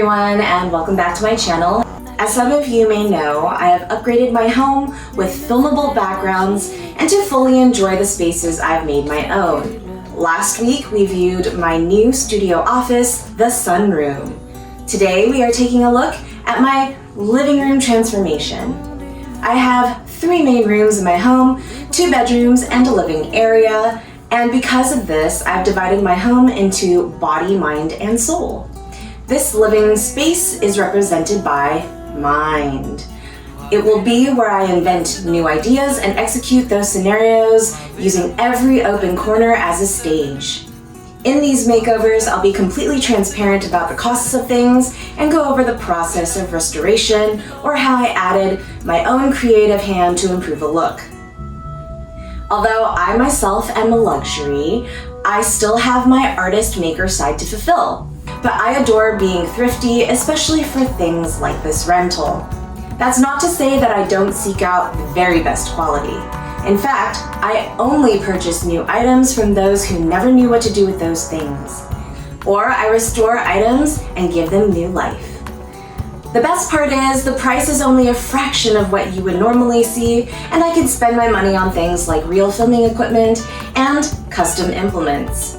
everyone, and welcome back to my channel. As some of you may know, I have upgraded my home with filmable backgrounds and to fully enjoy the spaces I've made my own. Last week we viewed my new studio office, the sunroom. Today we are taking a look at my living room transformation. I have 3 main rooms in my home, 2 bedrooms and a living area, and because of this, I've divided my home into body, mind, and soul. This living space is represented by mind. It will be where I invent new ideas and execute those scenarios using every open corner as a stage. In these makeovers, I'll be completely transparent about the costs of things and go over the process of restoration or how I added my own creative hand to improve a look. Although I myself am a luxury, I still have my artist maker side to fulfill. But I adore being thrifty, especially for things like this rental. That's not to say that I don't seek out the very best quality. In fact, I only purchase new items from those who never knew what to do with those things. Or I restore items and give them new life. The best part is the price is only a fraction of what you would normally see, and I can spend my money on things like real filming equipment and custom implements.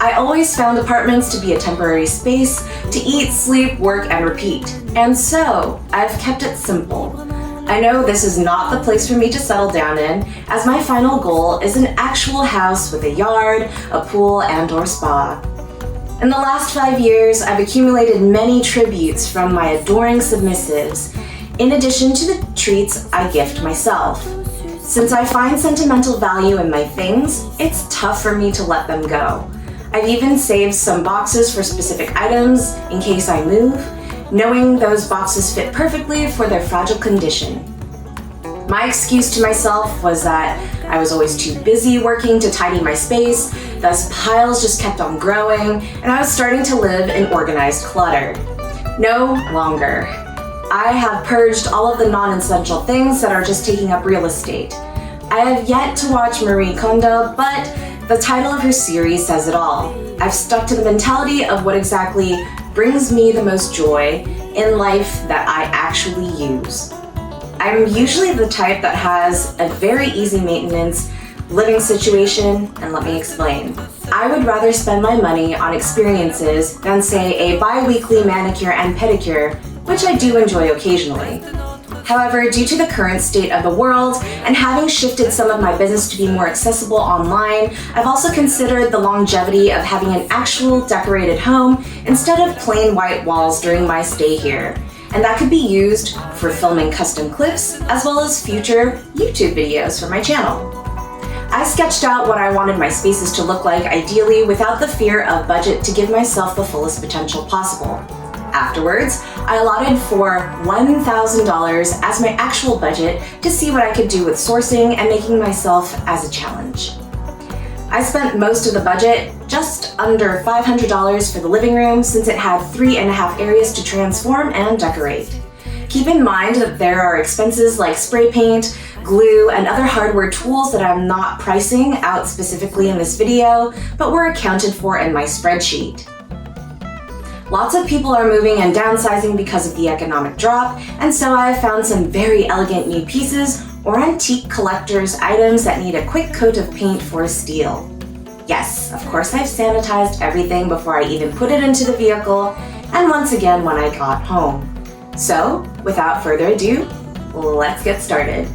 I always found apartments to be a temporary space to eat, sleep, work, and repeat. And so, I've kept it simple. I know this is not the place for me to settle down in, as my final goal is an actual house with a yard, a pool, and/or spa. In the last 5 years, I've accumulated many tributes from my adoring submissives, in addition to the treats I gift myself. Since I find sentimental value in my things, it's tough for me to let them go. I've even saved some boxes for specific items in case I move, knowing those boxes fit perfectly for their fragile condition. My excuse to myself was that I was always too busy working to tidy my space, thus piles just kept on growing, and I was starting to live in organized clutter. No longer. I have purged all of the non-essential things that are just taking up real estate. I have yet to watch Marie Kondo, but the title of her series says it all. I've stuck to the mentality of what exactly brings me the most joy in life that I actually use. I'm usually the type that has a very easy maintenance living situation, and let me explain. I would rather spend my money on experiences than say a bi-weekly manicure and pedicure, which I do enjoy occasionally. However, due to the current state of the world and having shifted some of my business to be more accessible online, I've also considered the longevity of having an actual decorated home instead of plain white walls during my stay here. And that could be used for filming custom clips as well as future YouTube videos for my channel. I sketched out what I wanted my spaces to look like ideally without the fear of budget to give myself the fullest potential possible. Afterwards, I allotted for $1,000 as my actual budget to see what I could do with sourcing and making myself as a challenge. I spent most of the budget, just under $500 for the living room since it had 3.5 areas to transform and decorate. Keep in mind that there are expenses like spray paint, glue, and other hardware tools that I'm not pricing out specifically in this video, but were accounted for in my spreadsheet. Lots of people are moving and downsizing because of the economic drop, and so I've found some very elegant new pieces or antique collector's items that need a quick coat of paint for a steal. Yes, of course I've sanitized everything before I even put it into the vehicle, and once again when I got home. So, without further ado, let's get started.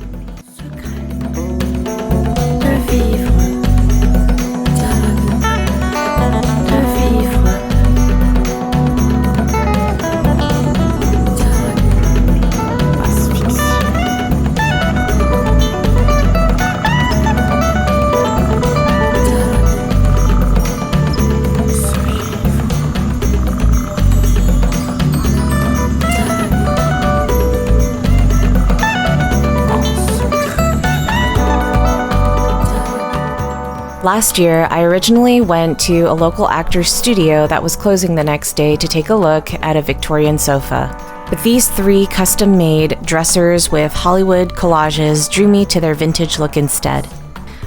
Last year, I originally went to a local actor's studio that was closing the next day to take a look at a Victorian sofa. But these 3 custom-made dressers with Hollywood collages drew me to their vintage look instead.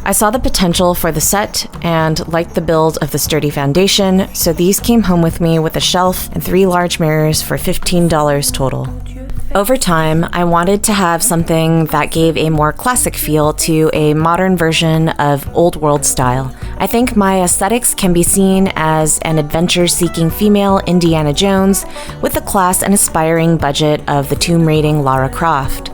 I saw the potential for the set and liked the build of the sturdy foundation, so these came home with me with a shelf and 3 large mirrors for $15 total. Over time, I wanted to have something that gave a more classic feel to a modern version of old world style. I think my aesthetics can be seen as an adventure-seeking female Indiana Jones with the class and aspiring budget of the tomb-raiding Lara Croft.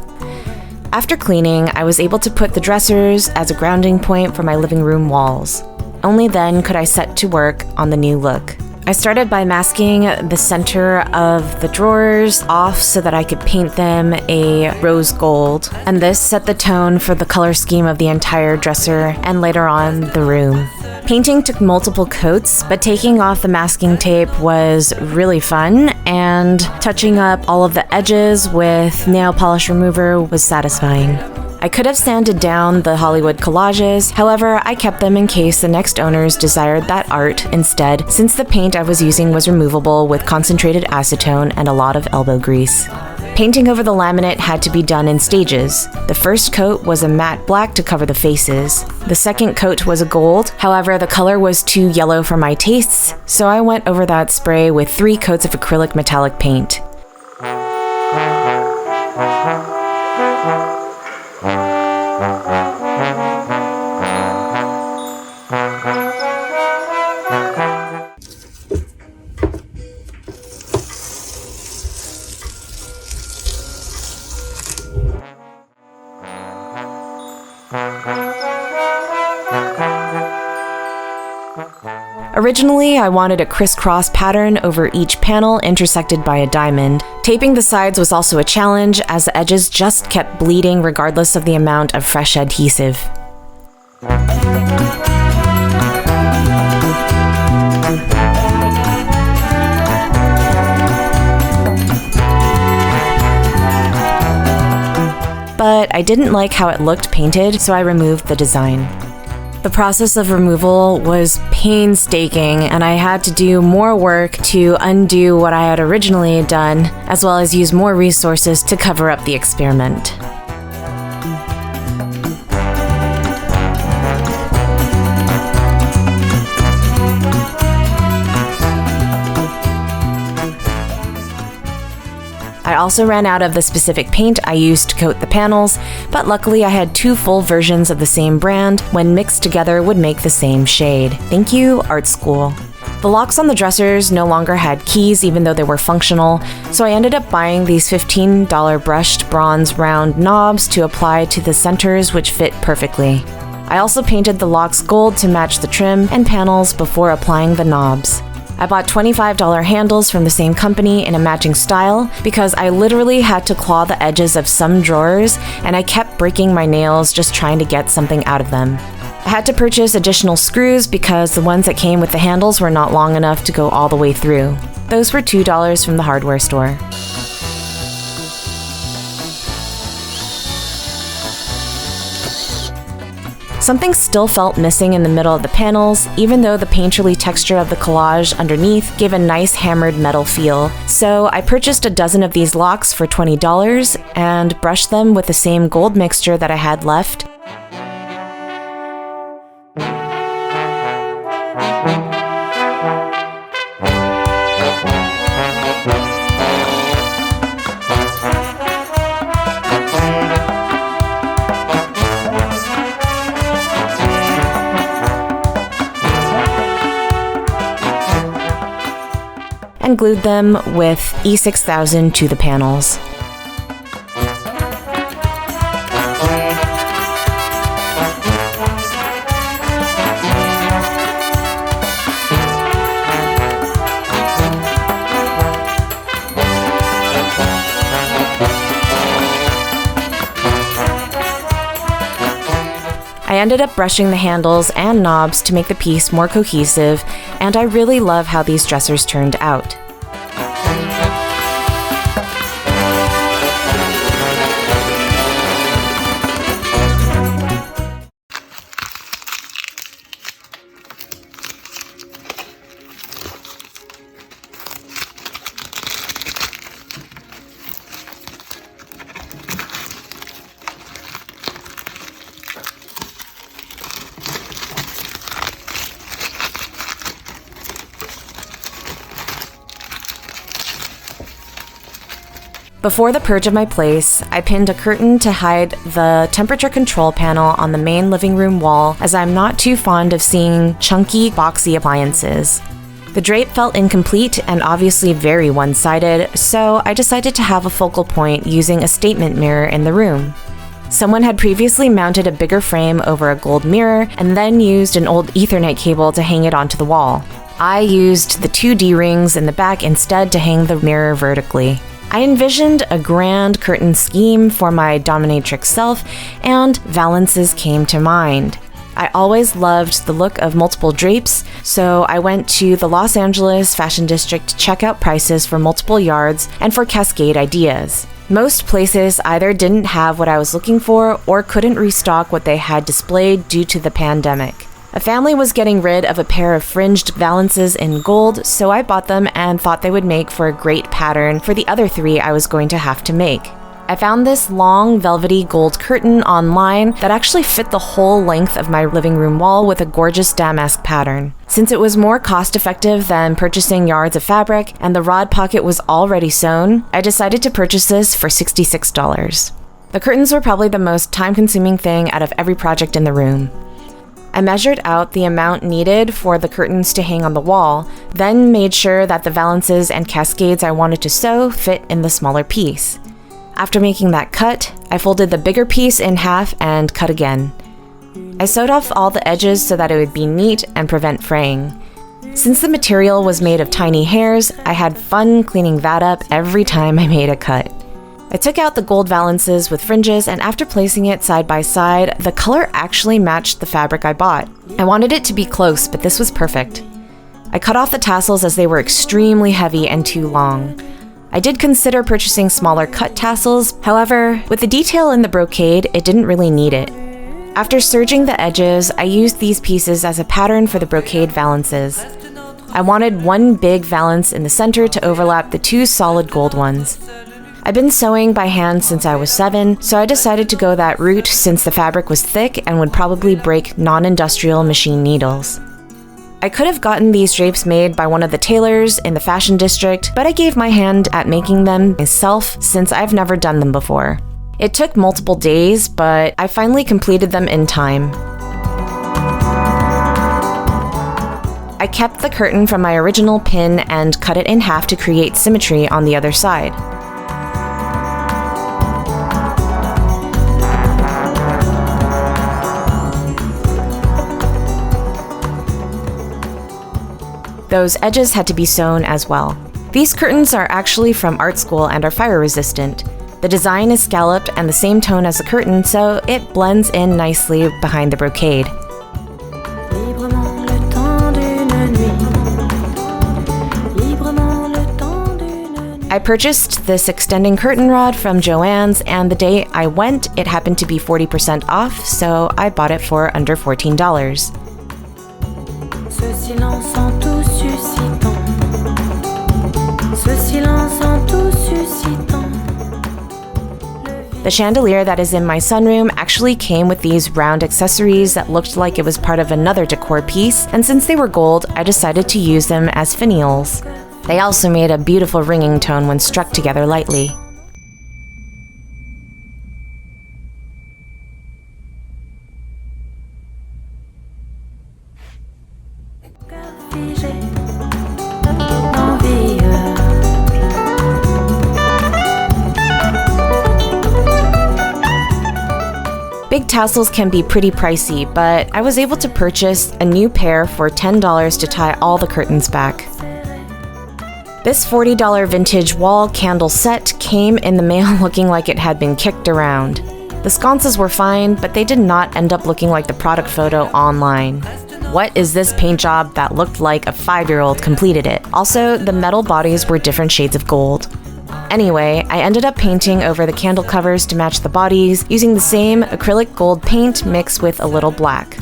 After cleaning, I was able to put the dressers as a grounding point for my living room walls. Only then could I set to work on the new look. I started by masking the center of the drawers off so that I could paint them a rose gold, and this set the tone for the color scheme of the entire dresser and later on the room. Painting took multiple coats, but taking off the masking tape was really fun, and touching up all of the edges with nail polish remover was satisfying. I could have sanded down the Hollywood collages, however, I kept them in case the next owners desired that art instead, since the paint I was using was removable with concentrated acetone and a lot of elbow grease. Painting over the laminate had to be done in stages. The first coat was a matte black to cover the faces. The second coat was a gold, however, the color was too yellow for my tastes, so I went over that spray with 3 coats of acrylic metallic paint. Originally, I wanted a crisscross pattern over each panel intersected by a diamond. Taping the sides was also a challenge, as the edges just kept bleeding regardless of the amount of fresh adhesive. But I didn't like how it looked painted, so I removed the design. The process of removal was painstaking, and I had to do more work to undo what I had originally done, as well as use more resources to cover up the experiment. I also ran out of the specific paint I used to coat the panels, but luckily I had 2 full versions of the same brand, when mixed together would make the same shade. Thank you, art school. The locks on the dressers no longer had keys even though they were functional, so I ended up buying these $15 brushed bronze round knobs to apply to the centers, which fit perfectly. I also painted the locks gold to match the trim and panels before applying the knobs. I bought $25 handles from the same company in a matching style because I literally had to claw the edges of some drawers, and I kept breaking my nails just trying to get something out of them. I had to purchase additional screws because the ones that came with the handles were not long enough to go all the way through. Those were $2 from the hardware store. Something still felt missing in the middle of the panels, even though the painterly texture of the collage underneath gave a nice hammered metal feel. So I purchased a dozen of these locks for $20 and brushed them with the same gold mixture that I had left. And glued them with E6000 to the panels. I ended up brushing the handles and knobs to make the piece more cohesive, and I really love how these dressers turned out. Before the purge of my place, I pinned a curtain to hide the temperature control panel on the main living room wall, as I'm not too fond of seeing chunky, boxy appliances. The drape felt incomplete and obviously very one-sided, so I decided to have a focal point using a statement mirror in the room. Someone had previously mounted a bigger frame over a gold mirror and then used an old Ethernet cable to hang it onto the wall. I used the 2 D-rings in the back instead to hang the mirror vertically. I envisioned a grand curtain scheme for my dominatrix self, and valances came to mind. I always loved the look of multiple drapes, so I went to the Los Angeles Fashion District to check out prices for multiple yards and for cascade ideas. Most places either didn't have what I was looking for or couldn't restock what they had displayed due to the pandemic. A family was getting rid of a pair of fringed valances in gold, so I bought them and thought they would make for a great pattern for the other 3 I was going to have to make. I found this long, velvety gold curtain online that actually fit the whole length of my living room wall with a gorgeous damask pattern. Since it was more cost-effective than purchasing yards of fabric and the rod pocket was already sewn, I decided to purchase this for $66. The curtains were probably the most time-consuming thing out of every project in the room. I measured out the amount needed for the curtains to hang on the wall, then made sure that the valances and cascades I wanted to sew fit in the smaller piece. After making that cut, I folded the bigger piece in half and cut again. I sewed off all the edges so that it would be neat and prevent fraying. Since the material was made of tiny hairs, I had fun cleaning that up every time I made a cut. I took out the gold valances with fringes, and after placing it side by side, the color actually matched the fabric I bought. I wanted it to be close, but this was perfect. I cut off the tassels as they were extremely heavy and too long. I did consider purchasing smaller cut tassels, however, with the detail in the brocade, it didn't really need it. After serging the edges, I used these pieces as a pattern for the brocade valances. I wanted one big valance in the center to overlap the 2 solid gold ones. I've been sewing by hand since I was 7, so I decided to go that route since the fabric was thick and would probably break non-industrial machine needles. I could have gotten these drapes made by one of the tailors in the fashion district, but I gave my hand at making them myself since I've never done them before. It took multiple days, but I finally completed them in time. I kept the curtain from my original pin and cut it in half to create symmetry on the other side. Those edges had to be sewn as well. These curtains are actually from art school and are fire resistant. The design is scalloped and the same tone as the curtain, so it blends in nicely behind the brocade. I purchased this extending curtain rod from Joann's, and the day I went, it happened to be 40% off, so I bought it for under $14. The chandelier that is in my sunroom actually came with these round accessories that looked like it was part of another decor piece, and since they were gold, I decided to use them as finials. They also made a beautiful ringing tone when struck together lightly. Big tassels can be pretty pricey, but I was able to purchase a new pair for $10 to tie all the curtains back. This $40 vintage wall candle set came in the mail looking like it had been kicked around. The sconces were fine, but they did not end up looking like the product photo online. What is this paint job that looked like a 5-year-old completed it? Also, the metal bodies were different shades of gold. Anyway, I ended up painting over the candle covers to match the bodies, using the same acrylic gold paint mixed with a little black.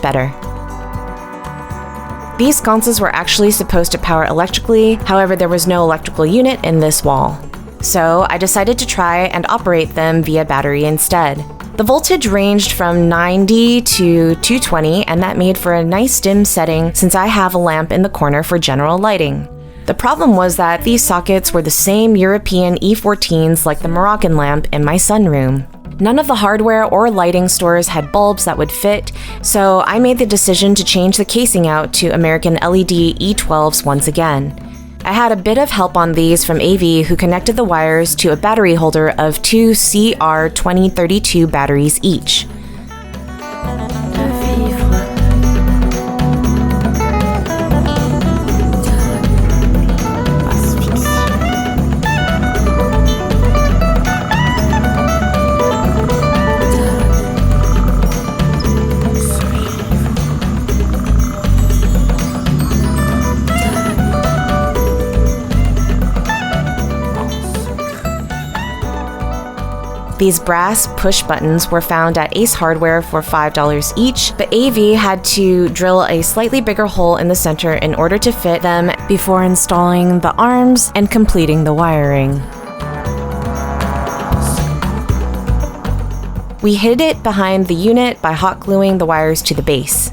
much better. These sconces were actually supposed to power electrically, however there was no electrical unit in this wall. So I decided to try and operate them via battery instead. The voltage ranged from 90 to 220, and that made for a nice dim setting since I have a lamp in the corner for general lighting. The problem was that these sockets were the same European E14s like the Moroccan lamp in my sunroom. None of the hardware or lighting stores had bulbs that would fit, so I made the decision to change the casing out to American LED E12s once again. I had a bit of help on these from AV, who connected the wires to a battery holder of two CR2032 batteries each. These brass push buttons were found at Ace Hardware for $5 each, but AV had to drill a slightly bigger hole in the center in order to fit them before installing the arms and completing the wiring. We hid it behind the unit by hot gluing the wires to the base.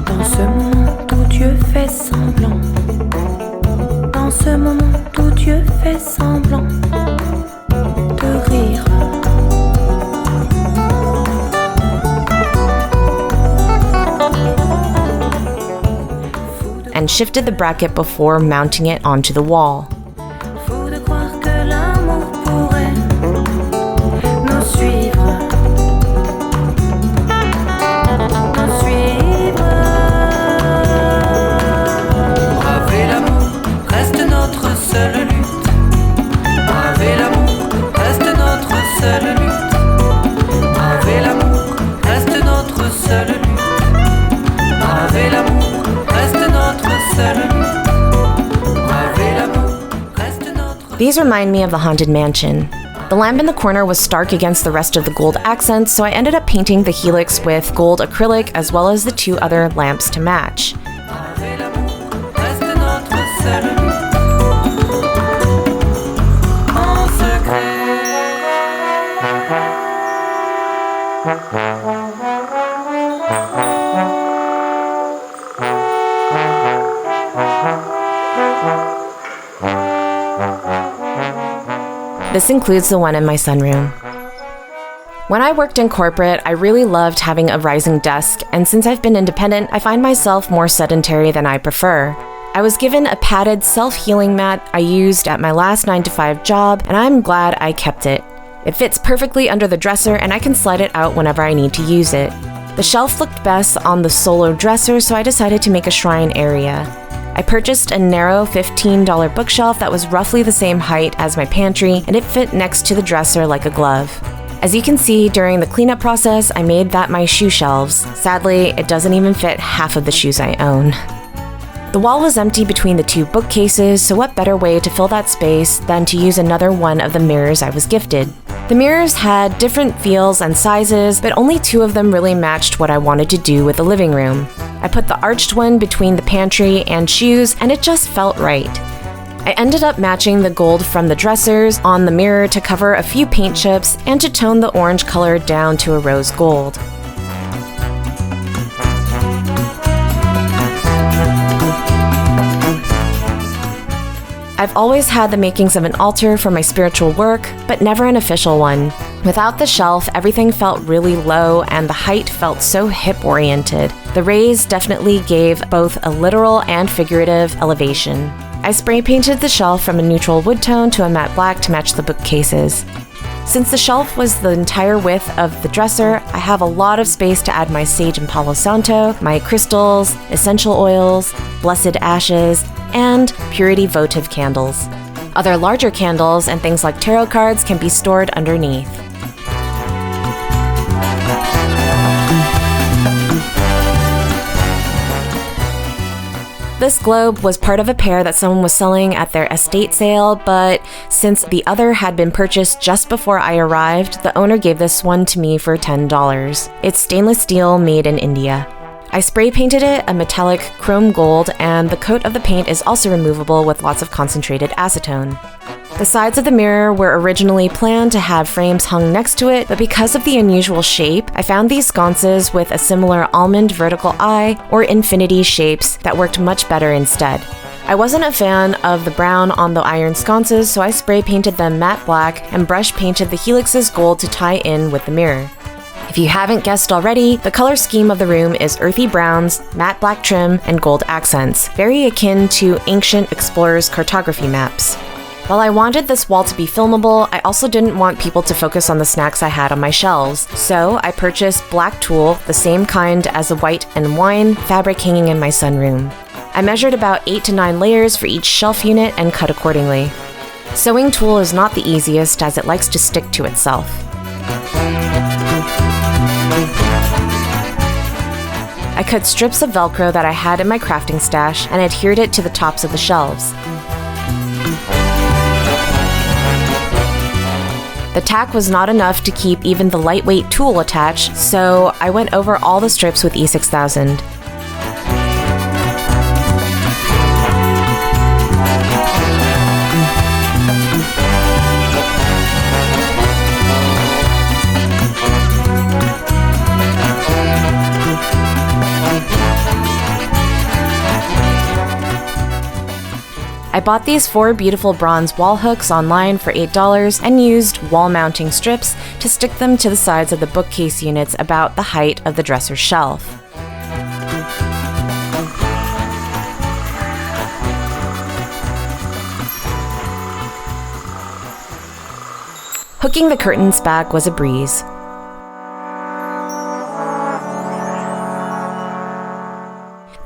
Dans ce moment où Dieu fait semblant, dans ce moment où Dieu fait semblant de rire. And shifted the bracket before mounting it onto the wall. Fou de croire que l'amour pourrait nous suivre. Nous suivre. Braver l'amour reste notre seule lutte. Braver l'amour reste notre seule lutte. Braver l'amour reste notre seule lutte. Braver l'amour reste notre seule lutte. Braver l'amour reste notre. These remind me of the Haunted Mansion. The lamp in the corner was stark against the rest of the gold accents, so I ended up painting the helix with gold acrylic as well as the two other lamps to match. Braver l'amour reste notre seule lutte. En secret. This includes the one in my sunroom. When I worked in corporate, I really loved having a rising desk, and since I've been independent, I find myself more sedentary than I prefer. I was given a padded self-healing mat I used at my last 9-to-5 job, and I'm glad I kept it. It fits perfectly under the dresser, and I can slide it out whenever I need to use it. The shelf looked best on the solo dresser, so I decided to make a shrine area. I purchased a narrow $15 bookshelf that was roughly the same height as my pantry, and it fit next to the dresser like a glove. As you can see, during the cleanup process, I made that my shoe shelves. Sadly, it doesn't even fit half of the shoes I own. The wall was empty between the two bookcases, so what better way to fill that space than to use another one of the mirrors I was gifted. The mirrors had different feels and sizes, but only two of them really matched what I wanted to do with the living room. I put the arched one between the pantry and shoes, and it just felt right. I ended up matching the gold from the dressers on the mirror to cover a few paint chips and to tone the orange color down to a rose gold. I've always had the makings of an altar for my spiritual work, but never an official one. Without the shelf, everything felt really low and the height felt so hip-oriented. The raise definitely gave both a literal and figurative elevation. I spray painted the shelf from a neutral wood tone to a matte black to match the bookcases. Since the shelf was the entire width of the dresser, I have a lot of space to add my sage and palo santo, my crystals, essential oils, blessed ashes, and purity votive candles. Other larger candles and things like tarot cards can be stored underneath. This globe was part of a pair that someone was selling at their estate sale, but since the other had been purchased just before I arrived, the owner gave this one to me for $10. It's stainless steel made in India. I spray painted it a metallic chrome gold, and the coat of the paint is also removable with lots of concentrated acetone. The sides of the mirror were originally planned to have frames hung next to it, but because of the unusual shape, I found these sconces with a similar almond vertical eye or infinity shapes that worked much better instead. I wasn't a fan of the brown on the iron sconces, so I spray painted them matte black and brush painted the helixes gold to tie in with the mirror. If you haven't guessed already, the color scheme of the room is earthy browns, matte black trim, and gold accents, very akin to ancient explorers' cartography maps. While I wanted this wall to be filmable, I also didn't want people to focus on the snacks I had on my shelves, so I purchased black tulle, the same kind as the white and wine fabric hanging in my sunroom. I measured about 8 to 9 layers for each shelf unit and cut accordingly. Sewing tulle is not the easiest as it likes to stick to itself. I cut strips of Velcro that I had in my crafting stash and adhered it to the tops of the shelves. The tack was not enough to keep even the lightweight tulle attached, so I went over all the strips with E6000. I bought these 4 beautiful bronze wall hooks online for $8 and used wall mounting strips to stick them to the sides of the bookcase units about the height of the dresser shelf. Hooking the curtains back was a breeze.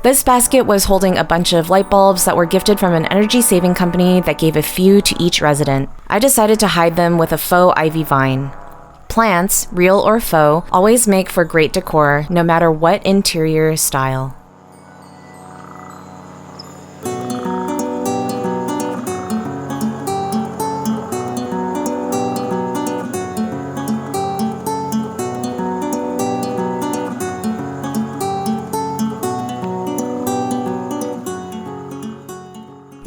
This basket was holding a bunch of light bulbs that were gifted from an energy-saving company that gave a few to each resident. I decided to hide them with a faux ivy vine. Plants, real or faux, always make for great decor, no matter what interior style.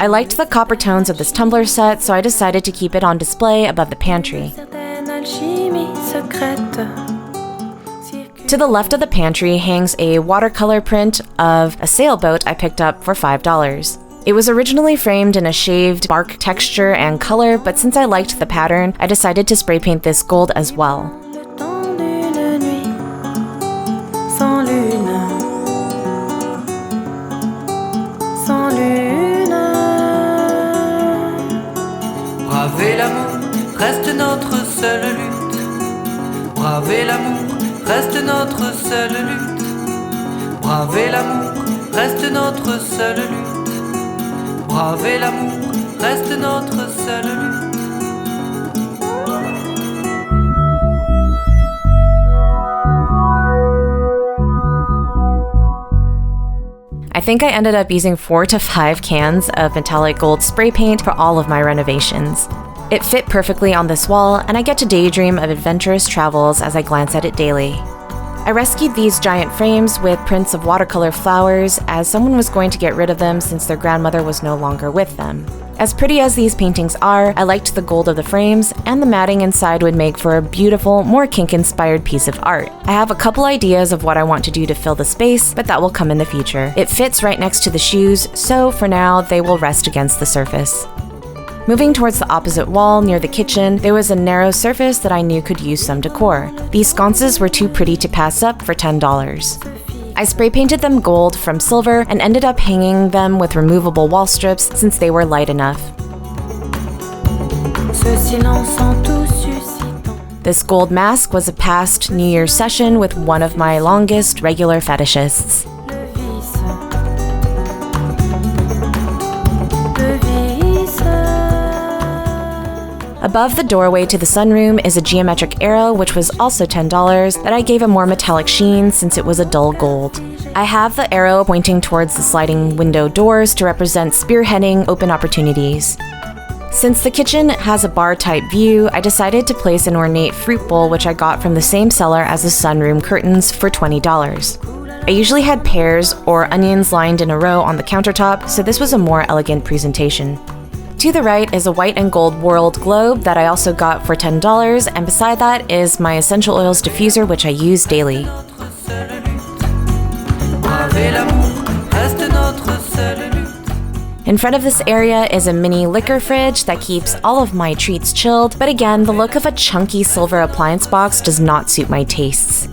I liked the copper tones of this tumbler set, so I decided to keep it on display above the pantry. To the left of the pantry hangs a watercolor print of a sailboat I picked up for $5. It was originally framed in a shaved bark texture and color, but since I liked the pattern, I decided to spray paint this gold as well. Braver l'amour reste notre seule lutte. Braver l'amour reste notre seule lutte. Braver l'amour reste notre seule lutte. Braver l'amour reste notre seule lutte. I think I ended up using 4 to 5 cans of metallic gold spray paint for all of my renovations. It fit perfectly on this wall, and I get to daydream of adventurous travels as I glance at it daily. I rescued these giant frames with prints of watercolor flowers, as someone was going to get rid of them since their grandmother was no longer with them. As pretty as these paintings are, I liked the gold of the frames, and the matting inside would make for a beautiful, more kink-inspired piece of art. I have a couple ideas of what I want to do to fill the space, but that will come in the future. It fits right next to the shoes, so for now, they will rest against the surface. Moving towards the opposite wall near the kitchen, there was a narrow surface that I knew could use some decor. These sconces were too pretty to pass up for $10. I spray painted them gold from silver and ended up hanging them with removable wall strips since they were light enough. This gold mask was a past New Year's session with one of my longest regular fetishists. Above the doorway to the sunroom is a geometric arrow, which was also $10, that I gave a more metallic sheen since it was a dull gold. I have the arrow pointing towards the sliding window doors to represent spearheading open opportunities. Since the kitchen has a bar-type view, I decided to place an ornate fruit bowl which I got from the same seller as the sunroom curtains for $20. I usually had pears or onions lined in a row on the countertop, so this was a more elegant presentation. To the right is a white and gold whorled globe that I also got for $10, and beside that is my essential oils diffuser which I use daily. In front of this area is a mini liquor fridge that keeps all of my treats chilled, but again, the look of a chunky silver appliance box does not suit my tastes.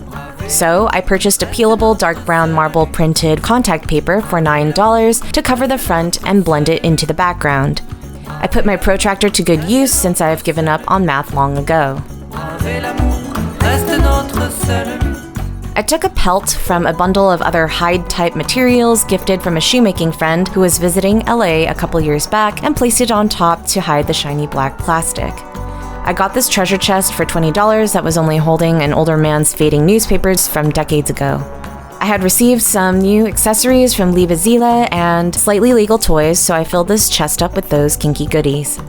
So I purchased a peelable dark brown marble printed contact paper for $9 to cover the front and blend it into the background. I put my protractor to good use since I have given up on math long ago. I took a pelt from a bundle of other hide-type materials gifted from a shoemaking friend who was visiting LA a couple years back and placed it on top to hide the shiny black plastic. I got this treasure chest for $20 that was only holding an older man's fading newspapers from decades ago. I had received some new accessories from Liebezila and slightly legal toys, so I filled this chest up with those kinky goodies.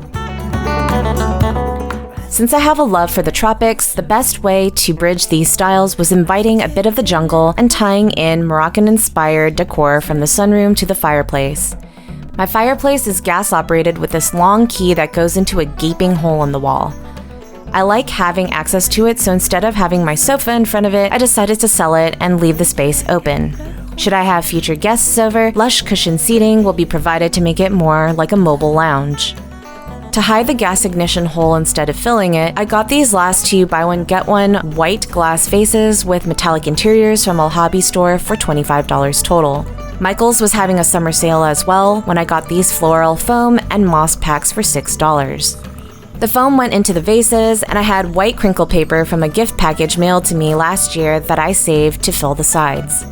Since I have a love for the tropics, the best way to bridge these styles was inviting a bit of the jungle and tying in Moroccan-inspired decor from the sunroom to the fireplace. My fireplace is gas-operated with this long key that goes into a gaping hole in the wall. I like having access to it, so instead of having my sofa in front of it, I decided to sell it and leave the space open. Should I have future guests over, lush cushioned seating will be provided to make it more like a mobile lounge. To hide the gas ignition hole instead of filling it, I got these last two buy one get one white glass vases with metallic interiors from a hobby store for $25 total. Michael's was having a summer sale as well when I got these floral foam and moss packs for $6. The foam went into the vases, and I had white crinkle paper from a gift package mailed to me last year that I saved to fill the sides.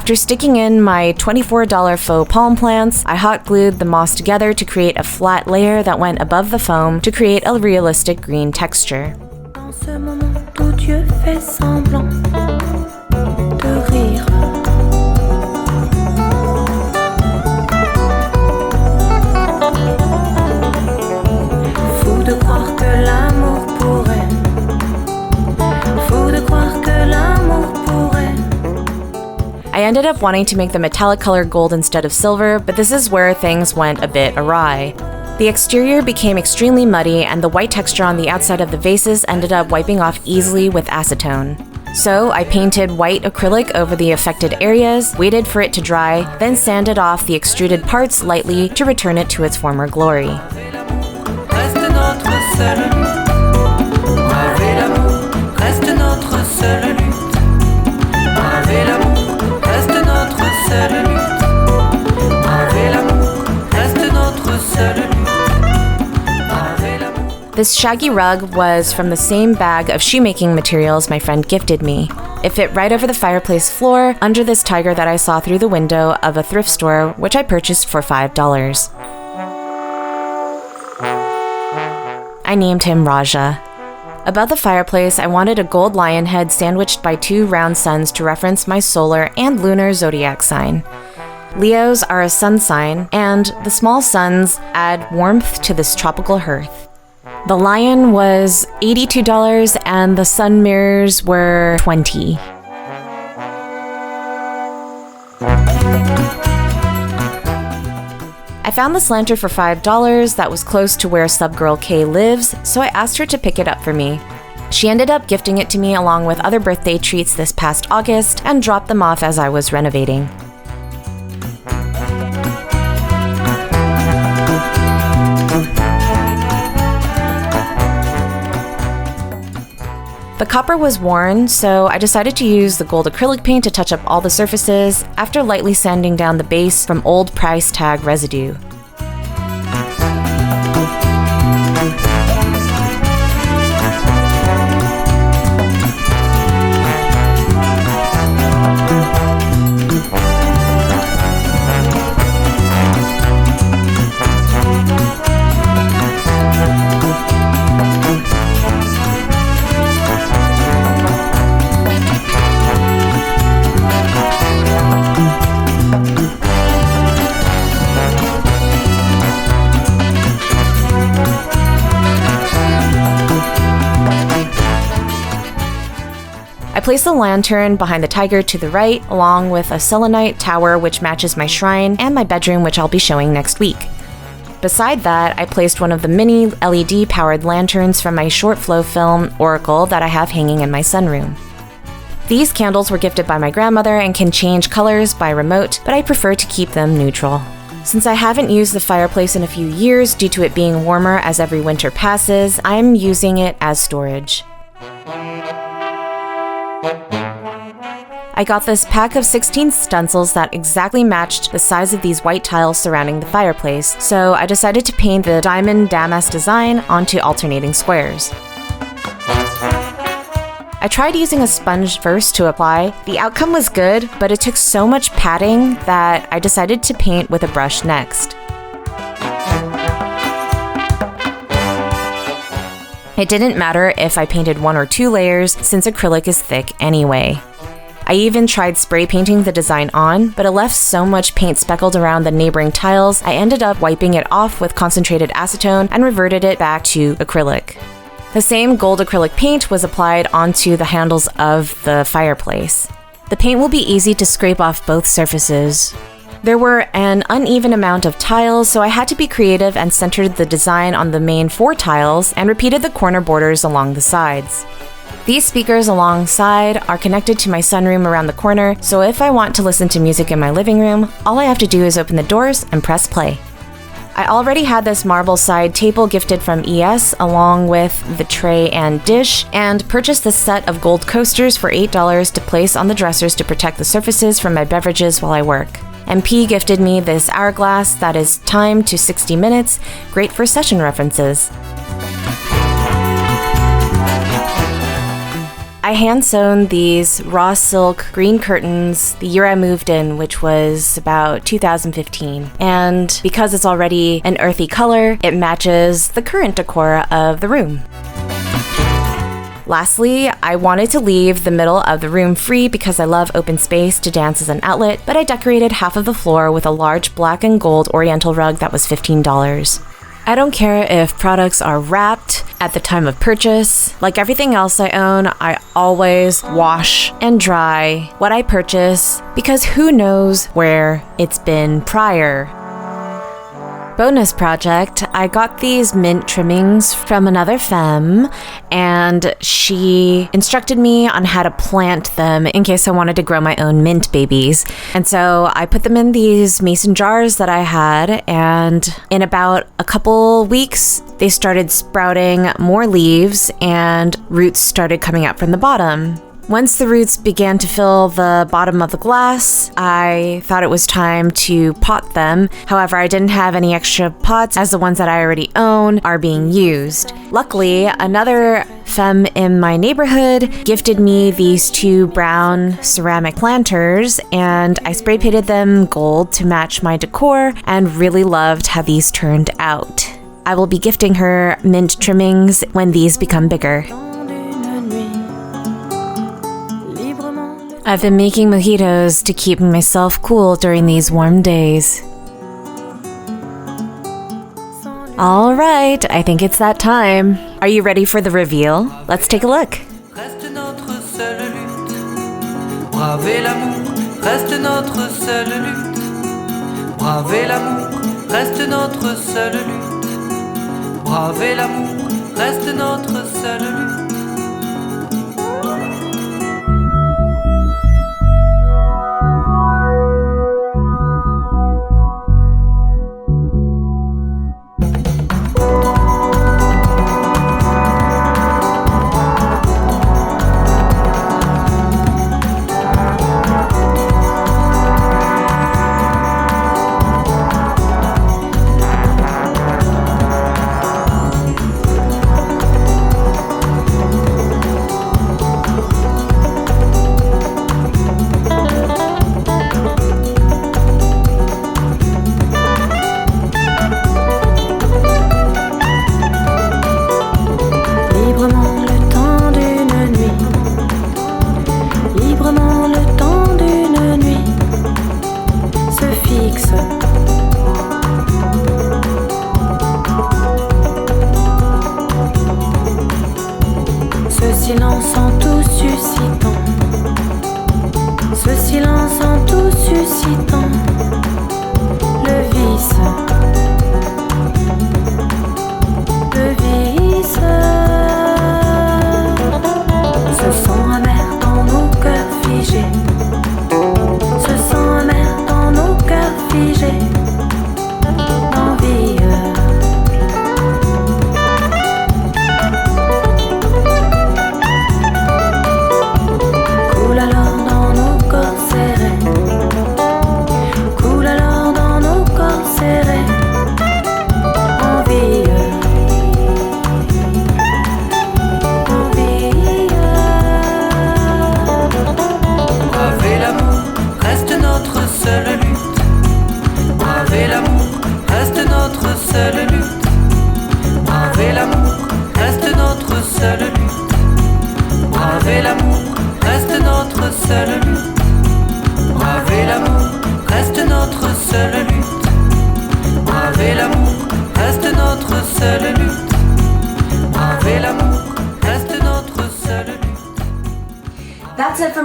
After sticking in my $24 faux palm plants, I hot glued the moss together to create a flat layer that went above the foam to create a realistic green texture. Dans ce moment où Dieu fait semblant de rire. Fou de croire que l'amour pourrait. Fou de croire que l'amour pourrait. I ended up wanting to make the metallic color gold instead of silver, but this is where things went a bit awry. The exterior became extremely muddy, and the white texture on the outside of the vases ended up wiping off easily with acetone. So I painted white acrylic over the affected areas, waited for it to dry, then sanded off the extruded parts lightly to return it to its former glory. This shaggy rug was from the same bag of shoemaking materials my friend gifted me. It fit right over the fireplace floor under this tiger that I saw through the window of a thrift store, which I purchased for $5. I named him Raja. Above the fireplace, I wanted a gold lion head sandwiched by two round suns to reference my solar and lunar zodiac sign. Leos are a sun sign, and the small suns add warmth to this tropical hearth. The lion was $82 and the sun mirrors were $20. I found this lantern for $5 that was close to where Subgirl K lives, so I asked her to pick it up for me. She ended up gifting it to me along with other birthday treats this past August and dropped them off as I was renovating. The copper was worn, so I decided to use the gold acrylic paint to touch up all the surfaces after lightly sanding down the base from old price tag residue. I place the lantern behind the tiger to the right, along with a selenite tower which matches my shrine and my bedroom, which I'll be showing next week. Beside that, I placed one of the mini LED-powered lanterns from my short flow film, Oracle, that I have hanging in my sunroom. These candles were gifted by my grandmother and can change colors by remote, but I prefer to keep them neutral. Since I haven't used the fireplace in a few years due to it being warmer as every winter passes, I'm using it as storage. I got this pack of 16 stencils that exactly matched the size of these white tiles surrounding the fireplace, so I decided to paint the diamond damask design onto alternating squares. I tried using a sponge first to apply. The outcome was good, but it took so much padding that I decided to paint with a brush next. It didn't matter if I painted 1 or 2 layers since acrylic is thick anyway. I even tried spray painting the design on, but it left so much paint speckled around the neighboring tiles, I ended up wiping it off with concentrated acetone and reverted it back to acrylic. The same gold acrylic paint was applied onto the handles of the fireplace. The paint will be easy to scrape off both surfaces. There were an uneven amount of tiles, so I had to be creative and centered the design on the main 4 tiles and repeated the corner borders along the sides. These speakers alongside are connected to my sunroom around the corner, so if I want to listen to music in my living room, all I have to do is open the doors and press play. I already had this marble side table gifted from ES along with the tray and dish, and purchased this set of gold coasters for $8 to place on the dressers to protect the surfaces from my beverages while I work. MP gifted me this hourglass that is timed to 60 minutes, great for session references. I hand-sewn these raw silk green curtains the year I moved in, which was about 2015. And because it's already an earthy color, it matches the current decor of the room. Lastly, I wanted to leave the middle of the room free because I love open space to dance as an outlet, but I decorated half of the floor with a large black and gold oriental rug that was $15. I don't care if products are wrapped at the time of purchase. Like everything else I own, I always wash and dry what I purchase because who knows where it's been prior. Bonus project, I got these mint trimmings from another femme, and she instructed me on how to plant them in case I wanted to grow my own mint babies. And so I put them in these mason jars that I had, and in about a couple weeks, they started sprouting more leaves and roots started coming up from the bottom. Once the roots began to fill the bottom of the glass, I thought it was time to pot them. However, I didn't have any extra pots as the ones that I already own are being used. Luckily, another femme in my neighborhood gifted me these 2 brown ceramic planters, and I spray painted them gold to match my decor and really loved how these turned out. I will be gifting her mint trimmings when these become bigger. I've been making mojitos to keep myself cool during these warm days. All right, I think it's that time. Are you ready for the reveal? Let's take a look. Reste notre seule lutte. Braver l'amour, reste notre seule lutte. Braver l'amour, reste notre seule lutte. Braver l'amour, reste notre seule lutte.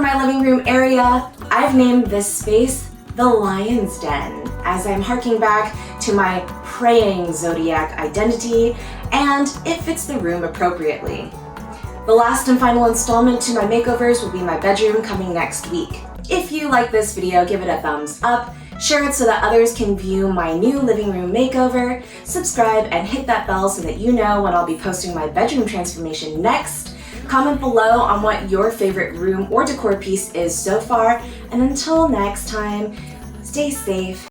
my living room area, I've named this space the Lion's Den, as I'm harking back to my praying zodiac identity, and it fits the room appropriately. The last and final installment to my makeovers will be my bedroom coming next week. If you like this video, give it a thumbs up, share it so that others can view my new living room makeover, subscribe and hit that bell so that you know when I'll be posting my bedroom transformation next. Comment below on what your favorite room or decor piece is so far, and until next time, stay safe.